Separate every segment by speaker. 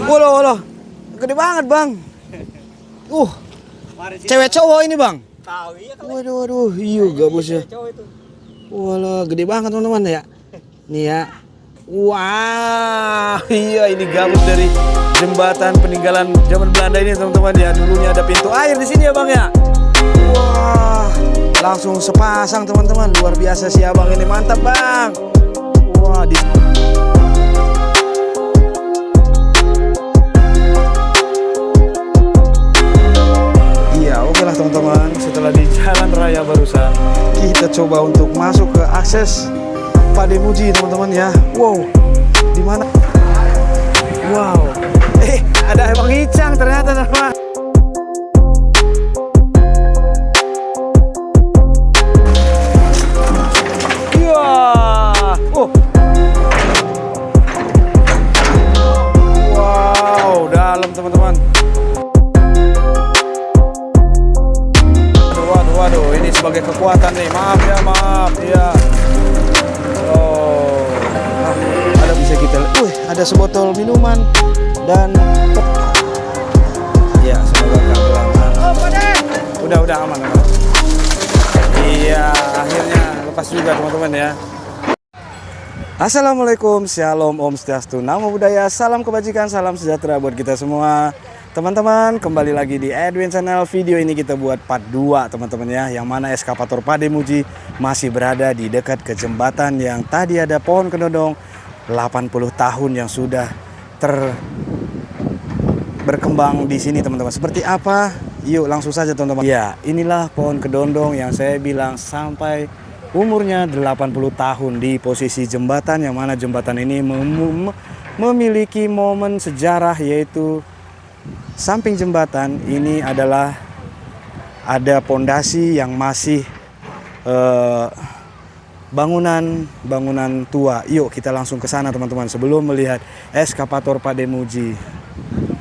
Speaker 1: Walah, walah. Gede banget, Bang. Cewek cowok ini, Bang.
Speaker 2: Tahu iya kan.
Speaker 1: Waduh, waduh. Iya, gak bosnya. Walah, gede banget, teman-teman ya. Nih ya. Wah, iya ini gabut dari jembatan peninggalan zaman Belanda ini, teman-teman ya. Dulunya ada pintu air di sini ya, Bang ya. Wah, langsung sepasang, teman-teman. Luar biasa sih Abang ini, mantap, Bang. Wah, Oke lah teman-teman, setelah di jalan raya barusan kita coba untuk masuk ke akses Pademuji teman-teman ya. Wow, di mana? Wow, ada Bang Icang ternyata teman. Wow, dalam teman-teman. Waduh, ini sebagai kekuatan nih. Maaf ya. Oh, ada bisa kita. Ada sebotol minuman dan ya semoga kabel aman. Udah aman. Iya, akhirnya lepas juga teman-teman ya. Assalamualaikum, shalom, om swastiastu, namo buddhaya, salam kebajikan, salam sejahtera buat kita semua. Teman-teman, kembali lagi di Edwin Channel. Video ini kita buat part 2 teman-teman ya, yang mana eskavator Pademuji masih berada di dekat ke jembatan yang tadi ada pohon kedondong 80 tahun yang sudah berkembang di sini teman-teman. Seperti apa? Yuk langsung saja teman-teman. Ya, inilah pohon kedondong yang saya bilang sampai umurnya 80 tahun di posisi jembatan, yang mana jembatan ini memiliki momen sejarah, yaitu samping jembatan ini adalah ada pondasi yang masih bangunan tua. Yuk kita langsung ke sana teman-teman sebelum melihat eskavator Pademuji.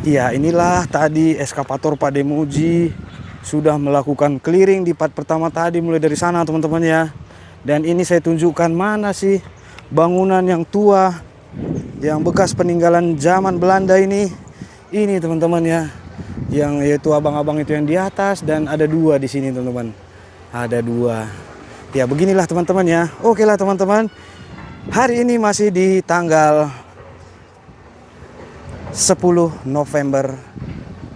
Speaker 1: Iya, inilah tadi eskavator Pademuji sudah melakukan clearing di part pertama tadi, mulai dari sana teman-teman ya. Dan ini saya tunjukkan mana sih bangunan yang tua, yang bekas peninggalan zaman Belanda ini. Ini teman-teman ya, yang yaitu abang-abang itu yang di atas, dan ada 2 di sini teman-teman. Ada 2. Ya beginilah teman-teman ya. Oke lah teman-teman. Hari ini masih di tanggal 10 November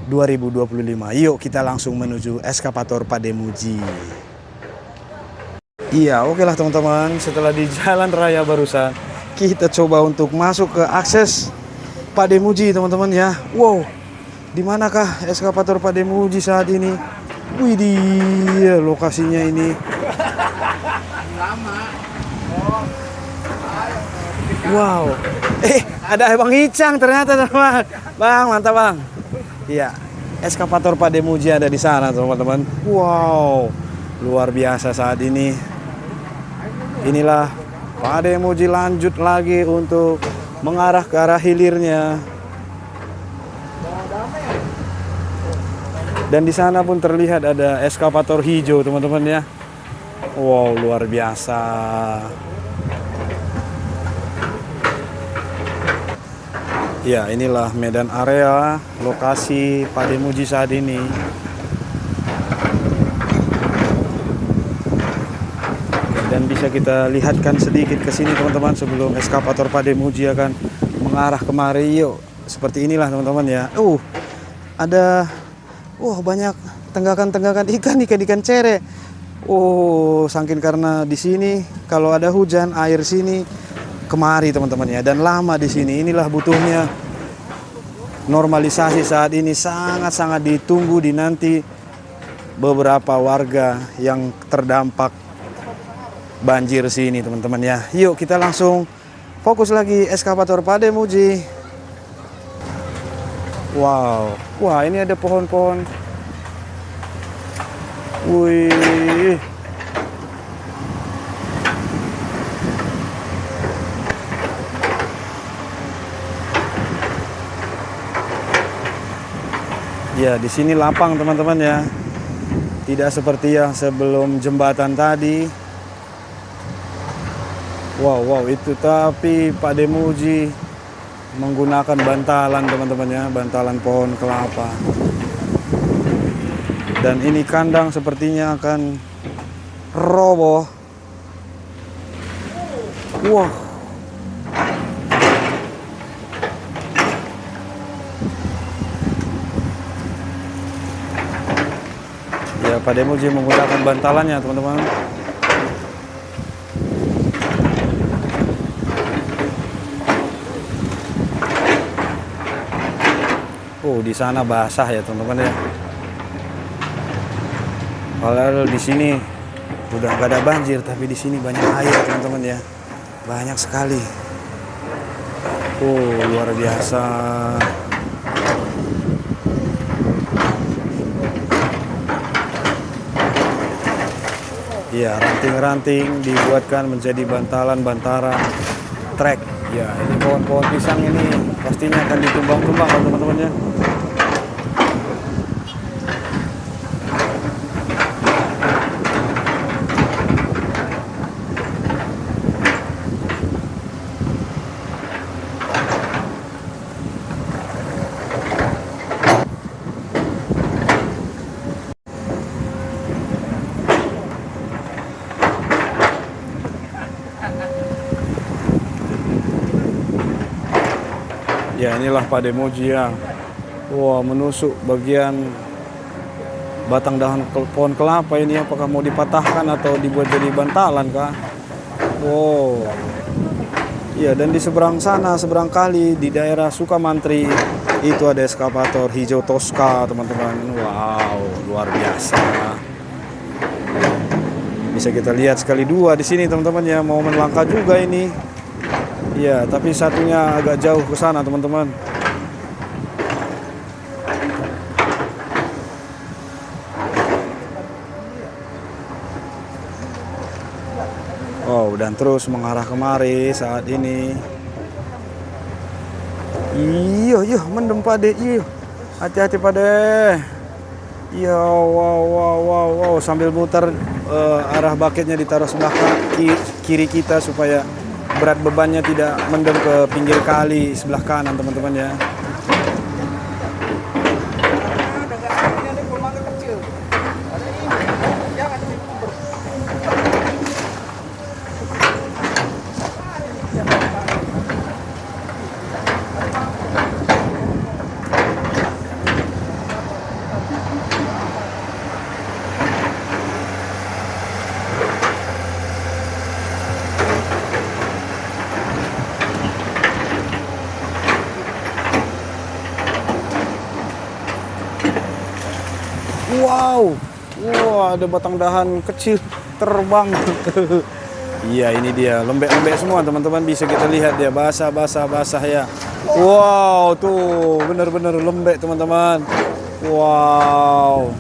Speaker 1: 2025. Yuk kita langsung menuju eskavator Pademuji. Iya, oke lah teman-teman. Setelah di jalan raya barusan, kita coba untuk masuk ke akses Pademuji teman-teman ya. Wow, di manakah eskavator Pademuji saat ini? Widih, lokasinya ini. Wow, ada Bang Icang ternyata teman. Bang, mantap Bang. Iya, eskavator Pademuji ada di sana teman-teman. Wow, luar biasa saat ini. Inilah Pademuji lanjut lagi untuk mengarah ke arah hilirnya. Dan di sana pun terlihat ada eskavator hijau teman-teman ya. Wow, luar biasa. Ya, inilah medan area lokasi Pademuji saat ini. Dan bisa kita lihatkan sedikit ke sini teman-teman sebelum eskavator Pademuji akan mengarah kemari. Yuk, seperti inilah teman-teman ya. Ada banyak tenggakan-tenggakan ikan cere. Saking karena di sini kalau ada hujan, air sini kemari teman-teman ya, dan lama di sini. Inilah butuhnya normalisasi saat ini, sangat-sangat ditunggu dinanti beberapa warga yang terdampak banjir sini teman-teman ya. Yuk kita langsung fokus lagi eskavator Pademuji. Wow, wah ini ada pohon-pohon. Wih, ya di sini lapang teman-teman ya, tidak seperti yang sebelum jembatan tadi. Wow, itu tapi Pademuji menggunakan bantalan teman-teman ya, bantalan pohon kelapa. Dan ini kandang sepertinya akan roboh. Wah. Ya, Pak Demuji menggunakan bantalannya teman-teman. Oh, di sana basah ya teman-teman ya. Padahal di sini udah gak ada banjir, tapi di sini banyak air teman-teman ya, banyak sekali. Oh, luar biasa. Ya, ranting-ranting dibuatkan menjadi bantalan-bantaran trek. Ya, ini pohon-pohon pisang ini pastinya akan ditumbang-tumbang teman-teman ya. Ya, inilah Pak Demuji ya. Wah, menusuk bagian batang dahan pohon kelapa ini, apakah mau dipatahkan atau dibuat jadi bantalan kah? Wow. Ya, dan di seberang sana, seberang kali di daerah Sukamantri itu ada eskavator hijau Tosca teman-teman. Wow, luar biasa. Bisa kita lihat sekali dua di sini teman-teman ya, mau melangkah juga ini. Ya, tapi satunya agak jauh ke sana teman-teman. Oh, dan terus mengarah kemari saat ini. Iya, mendem Pade. Iya, hati-hati Pade. Iya, wow. Sambil muter arah bucketnya ditaruh sebelah kiri kita supaya berat bebannya tidak mendem ke pinggir kali sebelah kanan teman-teman ya. Wow, ada batang dahan kecil terbang. Iya, ini dia lembek-lembek semua teman-teman, bisa kita lihat dia basah ya. Wow, tuh bener-bener lembek teman-teman. Wow.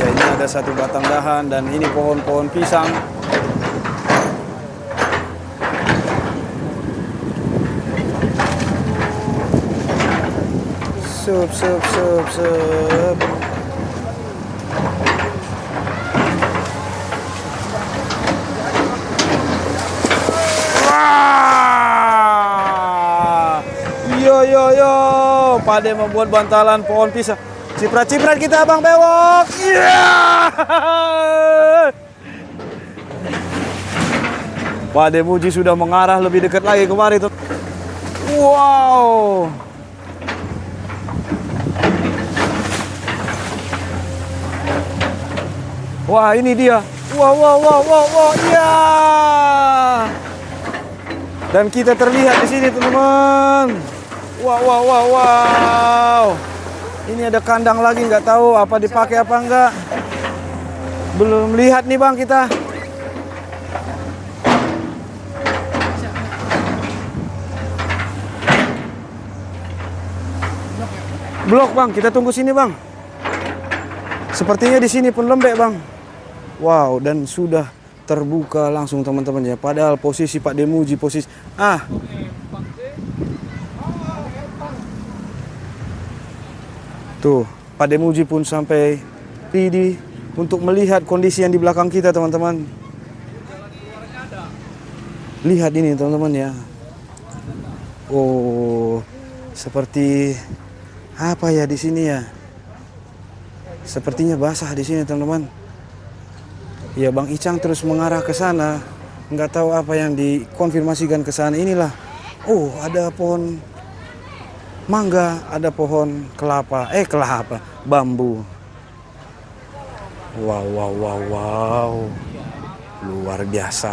Speaker 1: Ya, ini ada satu batang dahan dan ini pohon-pohon pisang. Sup. Yo, Pade membuat bantalan pohon pisang. Ciprat kita Bang Bewok. Yeah! Pak Demuji sudah mengarah lebih dekat lagi kemari tuh. Wow. Wah, ini dia. Wow. Iya. Dan kita terlihat di sini, teman-teman. Wow. Ini ada kandang lagi, nggak tahu apa dipakai apa enggak. Belum lihat nih, Bang, kita. Blok, Bang. Kita tunggu sini, Bang. Sepertinya di sini pun lembek, Bang. Wow, dan sudah terbuka langsung teman-teman ya. Padahal posisi Pak Demuji tuh, Pak Demuji pun sampai PD untuk melihat kondisi yang di belakang kita, teman-teman. Lihat ini, teman-teman ya. Oh, seperti apa ya di sini ya? Sepertinya basah di sini teman-teman. Ya Bang Icang terus mengarah ke sana. Nggak tahu apa yang dikonfirmasikan ke sana. Inilah. Oh, ada pohon mangga, ada pohon kelapa. Kelapa, bambu. Wow, wow, wow, wow. Luar biasa.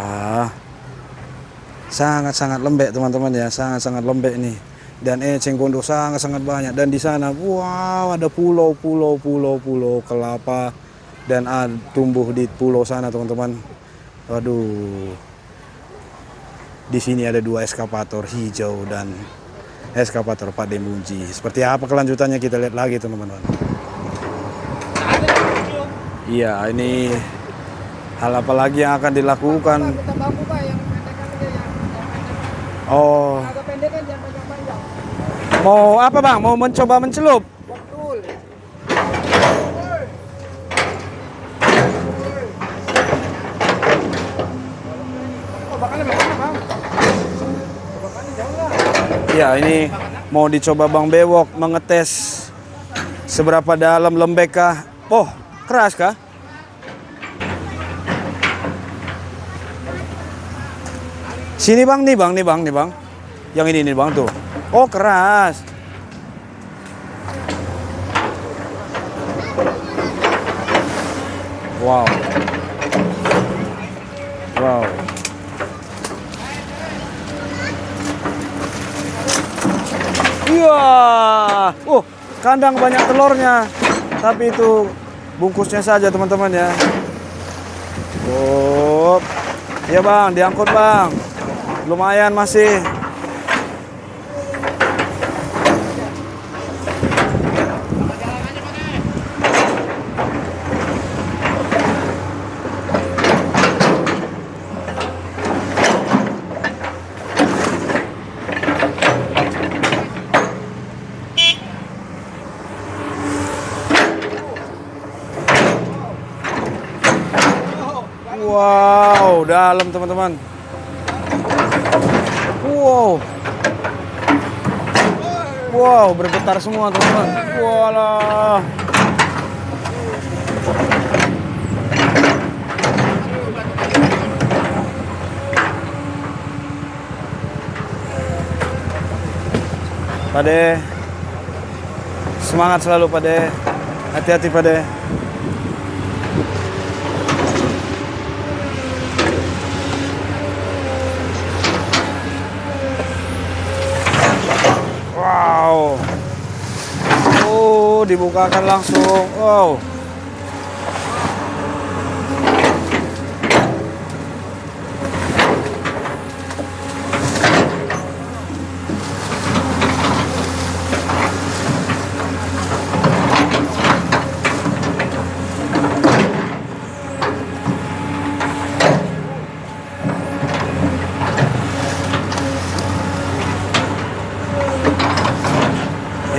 Speaker 1: Sangat-sangat lembek teman-teman ya, sangat-sangat lembek nih. Dan eceng gondok sangat-sangat banyak. Dan di sana, wow, ada pulau kelapa dan tumbuh di pulau sana teman-teman. Waduh. Di sini ada 2 eskapator hijau dan eskapator Pak Demuji. Seperti apa kelanjutannya kita lihat lagi teman-teman. Iya, ini hal apa lagi yang akan dilakukan? Oh. Mau apa Bang? Mau mencoba mencelup? Ya, ini mau dicoba Bang Bewok mengetes seberapa dalam lembek kah? Oh, keras kah? Sini Bang, nih Bang. Yang ini nih Bang tuh. Oh, keras. Wow. Wow. Iya. Kandang banyak telurnya. Tapi itu bungkusnya saja teman-teman ya. Oh. Iya Bang, diangkut Bang. Lumayan masih. Wow, dalam teman-teman. Wow, bergetar semua teman-teman. Walah. Pade, semangat selalu Pade. Hati-hati Pade. Wow. Oh, dibukakan langsung. Wow.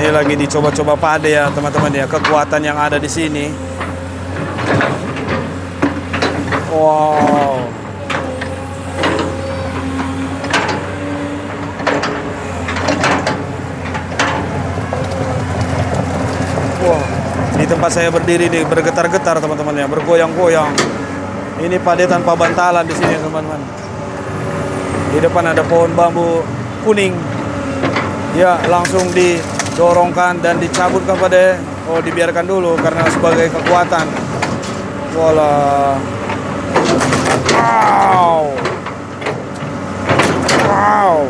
Speaker 1: Ini lagi dicoba-coba Pade ya teman-teman ya, kekuatan yang ada di sini. Wow. Wow. Di tempat saya berdiri nih bergetar-getar teman-teman ya, bergoyang-goyang. Ini Pade tanpa bantalan di sini teman-teman. Di depan ada pohon bambu kuning. Ya, langsung didorongkan dan dicabutkan Pade. Oh, dibiarkan dulu karena sebagai kekuatan. Walah. Wow. Wow.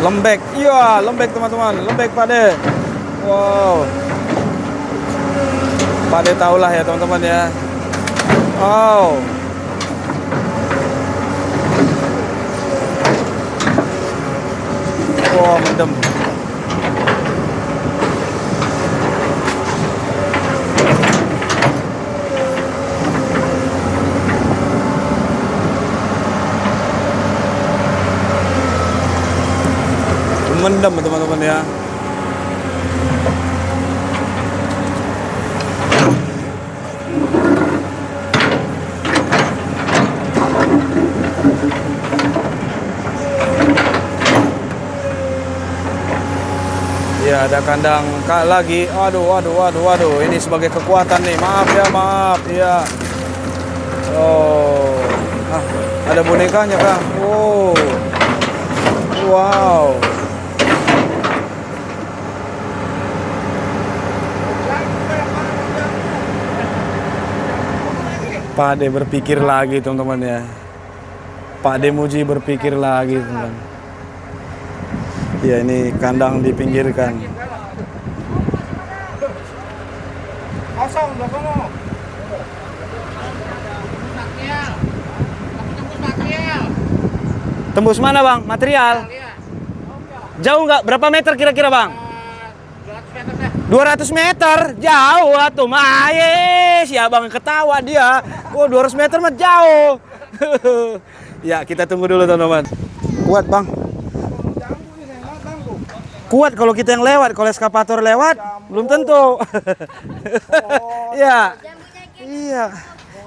Speaker 1: Lembek. Iya, lembek teman-teman. Lembek Pade. Wow. Pade tahulah ya teman-teman ya. Wow. Wah, mendem. Mendem teman-teman ya. Ya, ada kandang lagi. Waduh. Ini sebagai kekuatan nih. Maaf ya, maaf. Iya. Oh. Ah, ada bonekanya, Kang. Oh. Wow. Pak De berpikir lagi, teman-teman ya. Pak De Muji berpikir lagi, teman-teman. Ya, ini kandang dipinggirkan.
Speaker 2: Kosong belakang.
Speaker 1: Tembus mana, Bang? Material? Jauh nggak? Berapa meter kira-kira, Bang? 200 meter? Jauh atuh mah. Si Abang ketawa dia. Oh, 200 meter mah jauh. Ya, kita tunggu dulu, teman-teman. Kuat, Bang. Kuat kalau kita yang lewat, kalau eskapator lewat belum tentu. Iya. Iya.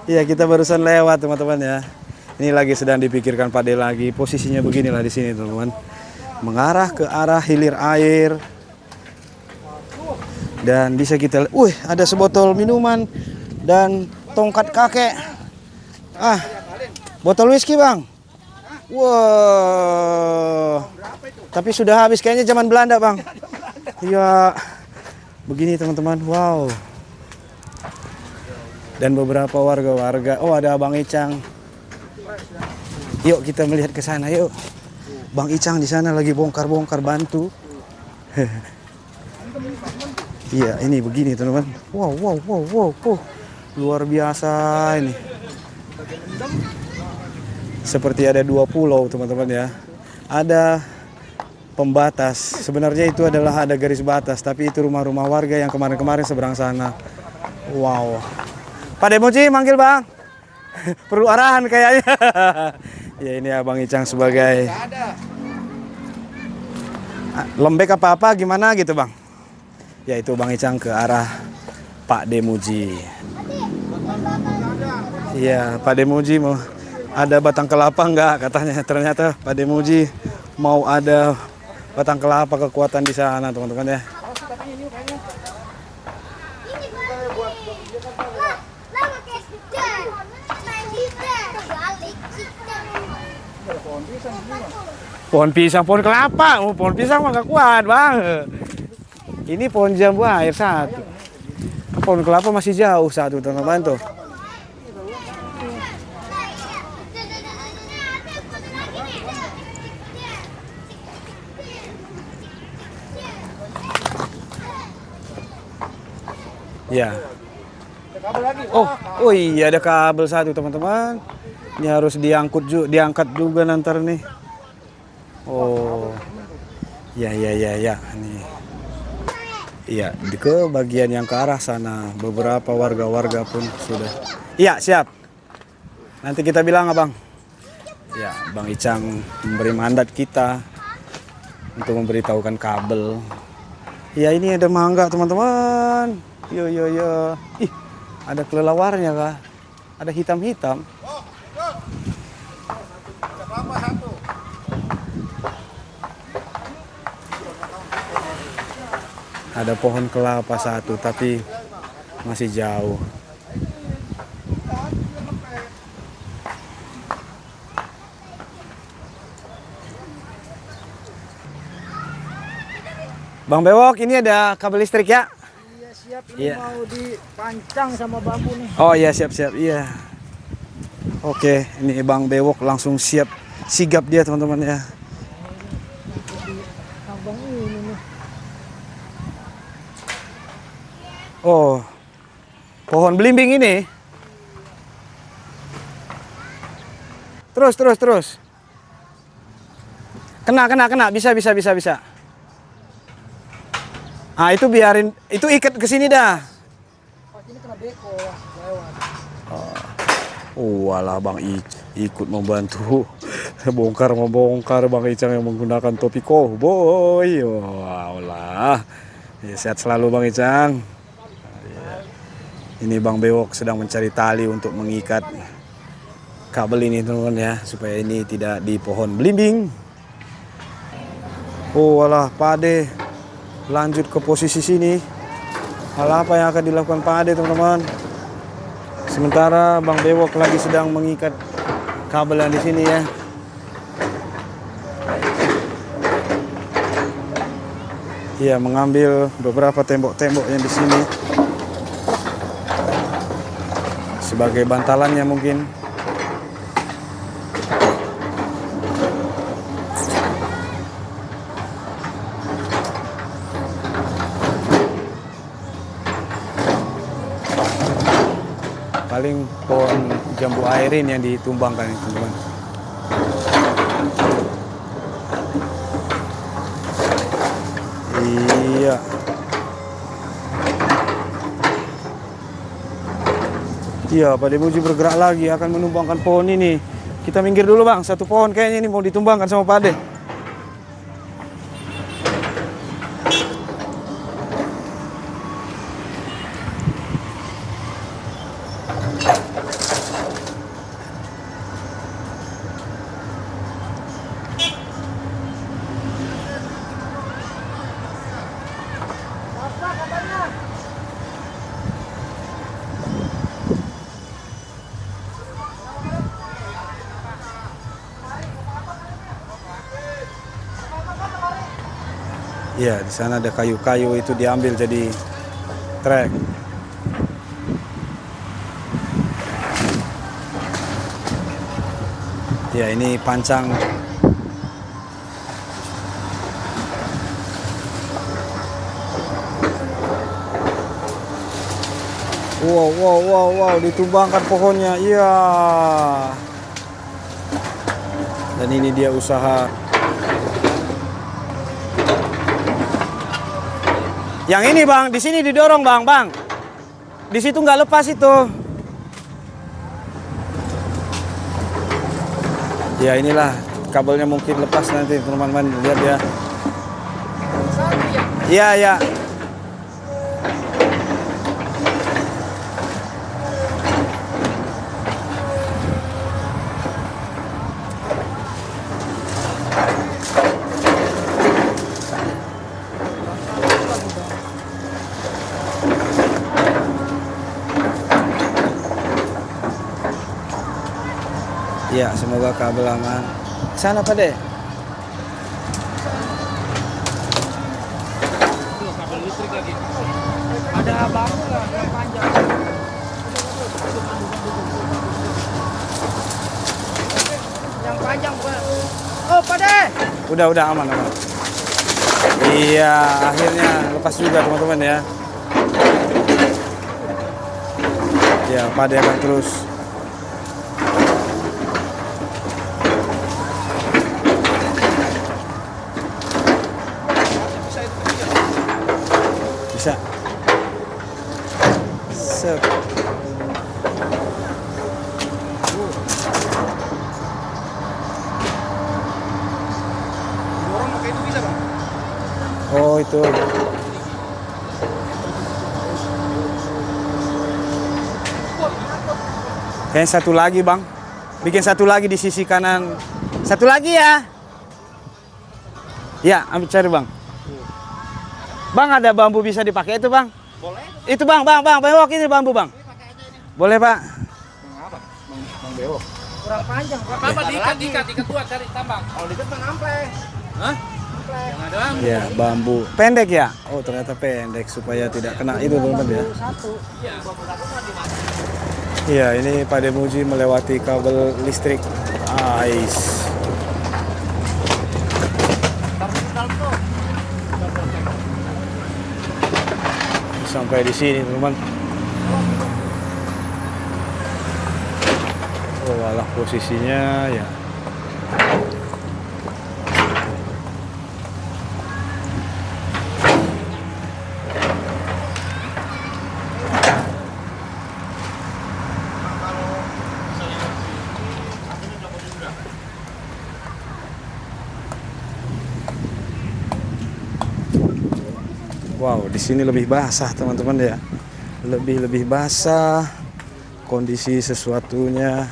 Speaker 1: Iya, kita barusan lewat, teman-teman ya. Ini lagi sedang dipikirkan Pak De lagi. Posisinya beginilah di sini, teman-teman. Mengarah ke arah hilir air. Dan bisa kita, ada sebotol minuman dan tongkat kakek. Botol whisky, Bang. Wow. Tapi sudah habis kayaknya zaman Belanda, Bang. Iya. Begini, teman-teman. Wow. Dan beberapa warga-warga. Oh, ada Bang Icang. Yuk kita melihat ke sana, yuk. Bang Icang di sana lagi bongkar-bongkar bantu. Iya, ini begini, teman-teman. Wow. Luar biasa ini. Seperti ada 2 pulau, teman-teman ya. Ada pembatas. Sebenarnya itu adalah ada garis batas, tapi itu rumah-rumah warga yang kemarin-kemarin seberang sana. Wow. Pak De Muji manggil, Bang. Perlu arahan kayaknya. Ya, ini Abang Icang sebagai lembek apa-apa gimana gitu, Bang. Ya, itu Bang Icang ke arah Pak De Muji. Iya, Pak De Muji mau ada batang kelapa enggak katanya. Ternyata Pak De Muji mau ada batang kelapa kekuatan di sana, teman-teman ya. Pohon pisang, pohon kelapa. Oh, pohon pisang mah gak kuat, Bang. Ini pohon jambu air satu. Pohon kelapa masih jauh satu, teman-teman tuh. Ya. Oh iya, ada kabel satu, teman-teman. Ini harus diangkat juga nanti nih. Oh. Ya. Ini. Iya, ke bagian yang ke arah sana. Beberapa warga-warga pun sudah. Iya, siap. Nanti kita bilang, Abang. Ya, Bang Icang memberi mandat kita untuk memberitahukan kabel. Ya, ini ada mangga, teman-teman. Yo. Ih, ada kelelawarnya, Kak. Ada hitam-hitam. Ada pohon kelapa satu, tapi masih jauh. Bang Bewok, ini ada kabel listrik ya?
Speaker 2: Iya, siap. Ini mau dipancang sama bambu nih.
Speaker 1: Oh iya, siap. Iya. Oke, ini Bang Bewok langsung sigap dia, teman-teman ya.
Speaker 2: Abang ini nih.
Speaker 1: Oh, pohon belimbing ini. Terus. Kena. Bisa. Ah, itu biarin, itu ikat ke sini dah.
Speaker 2: Pas ini kena beko lewat.
Speaker 1: Walah, Bang ikut membantu bongkar Bang Icang yang menggunakan topi cowboy. Walah. Ya, sehat selalu Bang Icang. Ini Bang Bewok sedang mencari tali untuk mengikat kabel ini, teman-teman ya, supaya ini tidak di pohon belimbing. Oh walah, Pak De lanjut ke posisi sini. Hal apa yang akan dilakukan Pak Ade, teman-teman? Sementara Bang Bewok lagi sedang mengikat kabel yang di sini ya. Iya, mengambil beberapa tembok-tembok yang di sini sebagai bantalannya mungkin. Paling pohon jambu airin yang ditumbangkan, teman-teman. Iya. Iya, Pak Demuji bergerak lagi akan menumbangkan pohon ini. Kita minggir dulu, Bang. Satu pohon kayaknya ini mau ditumbangkan sama Pak Ade. Iya, di sana ada kayu-kayu itu diambil jadi trek. Ya, ini pancang. Wow, ditumbangkan pohonnya. Iya. Dan ini dia usaha. Yang ini, Bang, di sini didorong, Bang. Di situ nggak lepas itu. Ya, inilah kabelnya mungkin lepas nanti, teman-teman. Lihat ya. Iya. Ya, semoga kabel aman. Sana Pak De.
Speaker 2: Kabel listrik lagi. Ada bambu nggak yang panjang? Yang panjang bukan? Oh, Pak De.
Speaker 1: Udah aman. Iya, akhirnya lepas juga, teman-teman ya. Ya, Pak De akan terus. Bisa. Sep.
Speaker 2: Dorong pakai itu bisa, Bang?
Speaker 1: Oh, itu. Kayaknya satu lagi, Bang. Bikin satu lagi di sisi kanan. Satu lagi ya. Ya, ambil cari, Bang. Bang, ada bambu bisa dipakai itu, Bang?
Speaker 2: Boleh.
Speaker 1: Itu, Bang, bewok ini bambu, Bang. Boleh, Pak?
Speaker 2: Bang apa? Bang Bewok. Kurang panjang, Pak.
Speaker 3: Apa diikat buat cari tambang.
Speaker 2: Kalau diikat Bang amplek.
Speaker 3: Hah? Yang ada bambu.
Speaker 1: Ya, bambu. Pendek ya? Oh, ternyata pendek supaya tidak kena itu, teman-teman ya.
Speaker 2: Satu.
Speaker 1: Iya, ini Pak Demuji melewati kabel listrik. Ais. Sampai di sini, teman-teman. Oh, alah posisinya ya. Wow, di sini lebih basah, teman-teman ya. Lebih basah kondisi sesuatunya.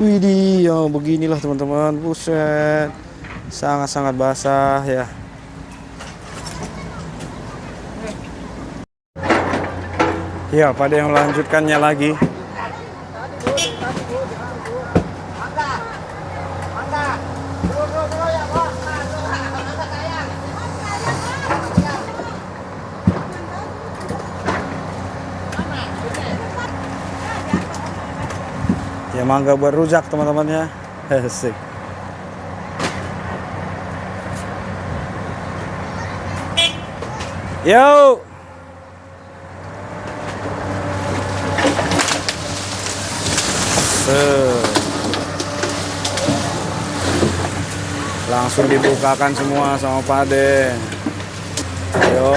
Speaker 1: Widih, ya beginilah teman-teman. Buset. Sangat-sangat basah ya. Ya, pada yang melanjutkannya lagi. Ya mangga buat rujak teman-teman ya. Asik. Yo. Langsung dibukakan semua sama Pak De. Yo.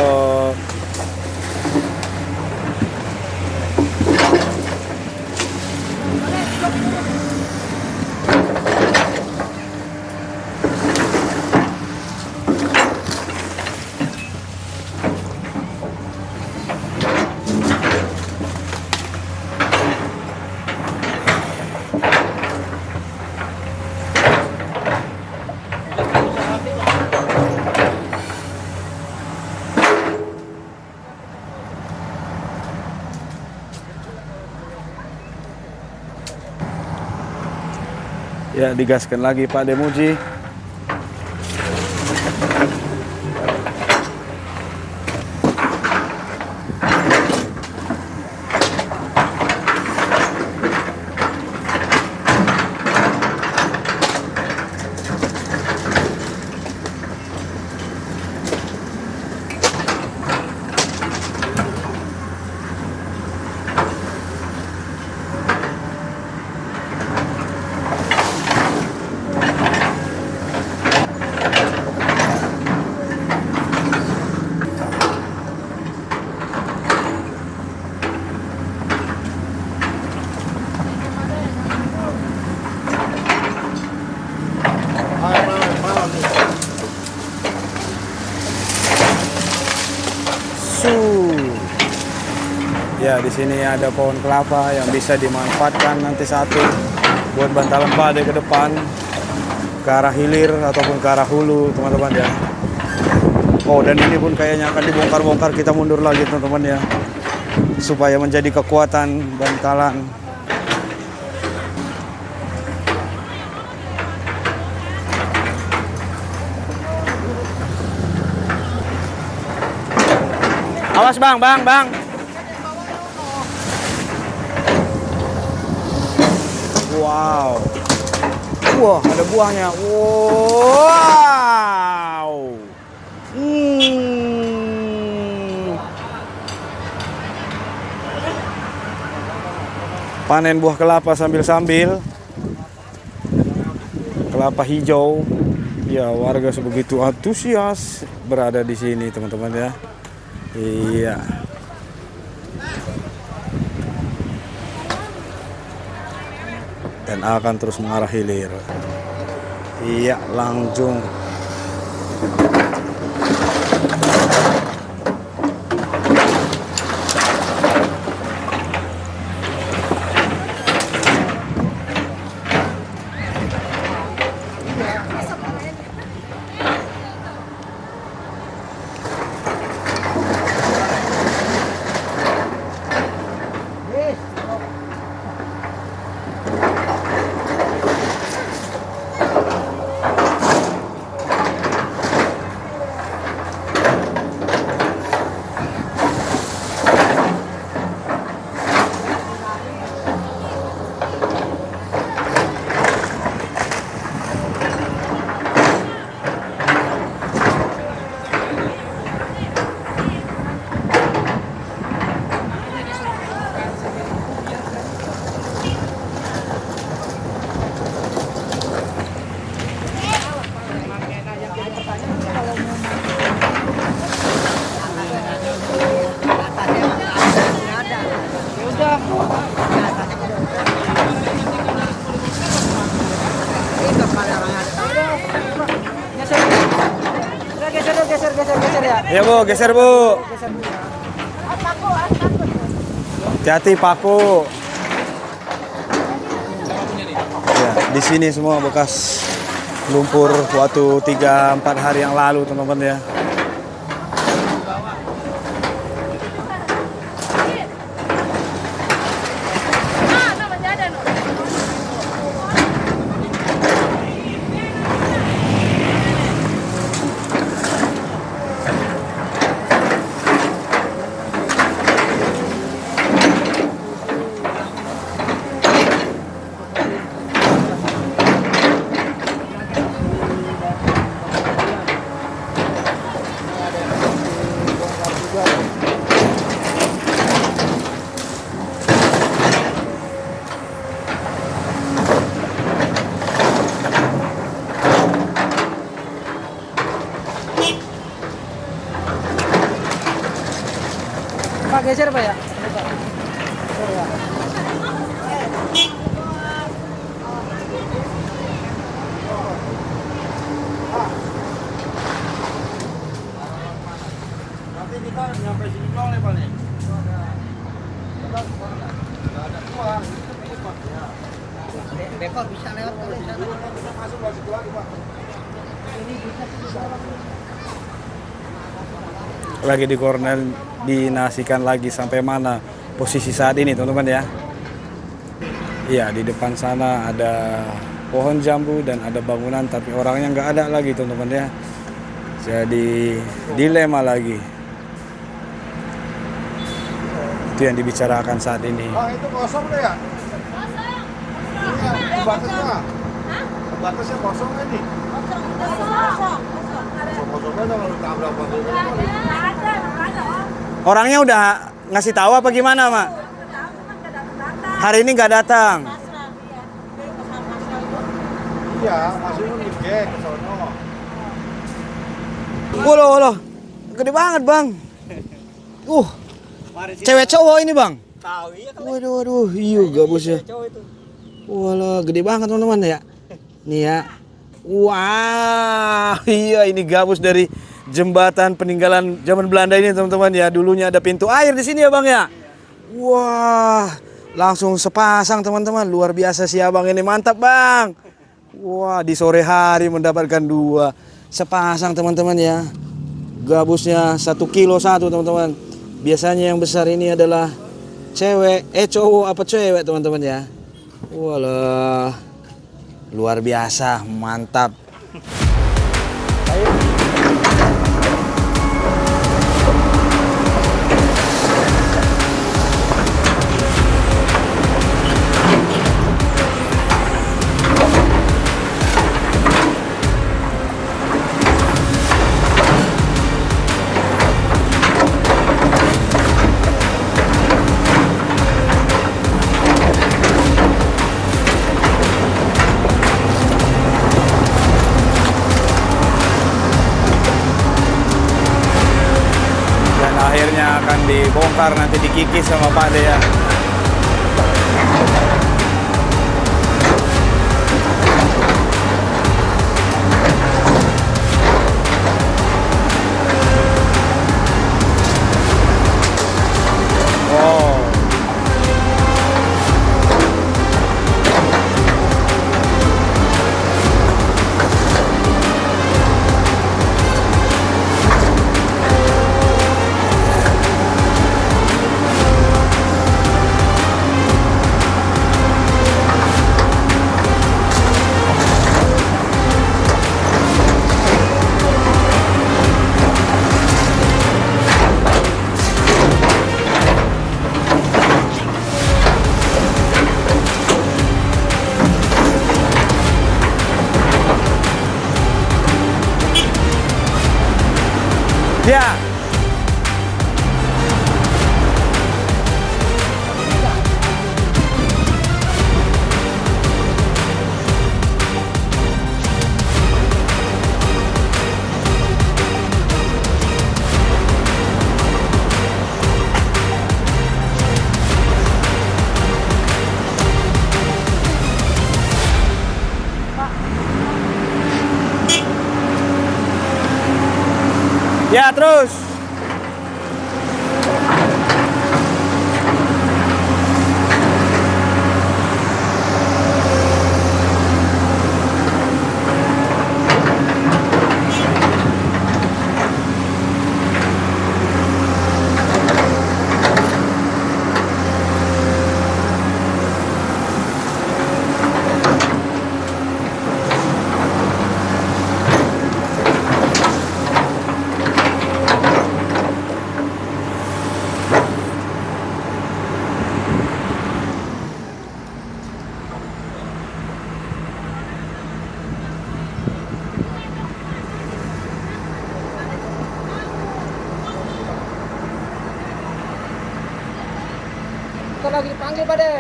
Speaker 1: Ya, digaskan lagi Pak Demuji. Ya, di sini ada pohon kelapa yang bisa dimanfaatkan nanti satu buat bantalan Pak De ke depan ke arah hilir ataupun ke arah hulu, teman-teman ya. Oh, dan ini pun kayaknya akan dibongkar-bongkar, kita mundur lagi teman-teman ya, supaya menjadi kekuatan bantalan. Awas bang. Wow. Wah, ada buahnya. Wow. Panen buah kelapa sambil-sambil. Kelapa hijau. Ya, warga sebegitu antusias berada di sini, teman-teman ya. Iya. Dan akan terus mengarah hilir. Iya, langsung.
Speaker 2: Geser ya.
Speaker 1: Ya Bu, geser Bu. Hati-hati paku. Di sini semua bekas lumpur waktu 3-4 hari yang lalu teman-teman ya.
Speaker 2: Pak geser Pak ya.
Speaker 3: Nanti kita nyampe sini doang nih, Pak nih.
Speaker 2: Bekor bisa lewat kalau di sana.
Speaker 3: Masuk lagi lagi, Pak.
Speaker 1: Lagi dikoordinasikan lagi sampai mana posisi saat ini teman-teman ya. Iya, di depan sana ada pohon jambu dan ada bangunan tapi orangnya nggak ada lagi teman-teman ya. Jadi dilema lagi. Itu yang dibicarakan saat ini.
Speaker 3: Bang, itu kosong deh ya? Kosong. Batasnya? Batasnya kosong nggak nih? Kosong aja kalau ditabrak pakai ini.
Speaker 1: Orangnya udah ngasih tahu apa gimana, Mak? Hari ini nggak datang.
Speaker 3: Iya, masih ngegek ke sono.
Speaker 1: Woloh, gede banget bang. Cewek cowok ini bang.
Speaker 2: Tahu iya kan.
Speaker 1: Waduh, iya gabusnya. Walah, gede banget teman-teman ya. Nih ya. Wah, iya ini gabus dari jembatan peninggalan zaman Belanda ini teman-teman ya. Dulunya ada pintu air di sini ya bang ya. Wah, langsung sepasang teman-teman. Luar biasa sih abang ini, mantap bang. Wah, di sore hari mendapatkan 2 sepasang teman-teman ya. Gabusnya 1 kilo satu teman-teman. Biasanya yang besar ini adalah cowok apa cewek teman-teman ya. Walah, luar biasa, mantap. Akhirnya akan dibongkar, nanti dikikis sama Pak De ya. Oh. Ya. Ya, terus.
Speaker 2: eskavator lagi dipanggil Pak De.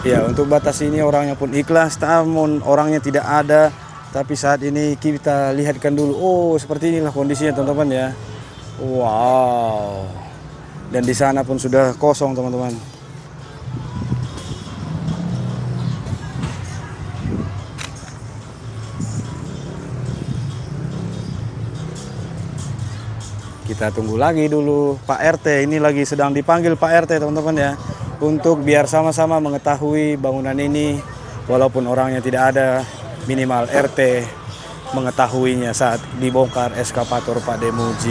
Speaker 1: Ya, untuk batas ini orangnya pun ikhlas, namun orangnya tidak ada. Tapi saat ini kita lihatkan dulu. Oh, seperti inilah kondisinya teman-teman ya. Wow. Dan di sana pun sudah kosong teman-teman. Kita tunggu lagi dulu Pak RT. Ini lagi sedang dipanggil Pak RT teman-teman ya. Untuk biar sama-sama mengetahui bangunan ini. Walaupun orangnya tidak ada, minimal RT mengetahuinya saat dibongkar eskavator Pak Demuji.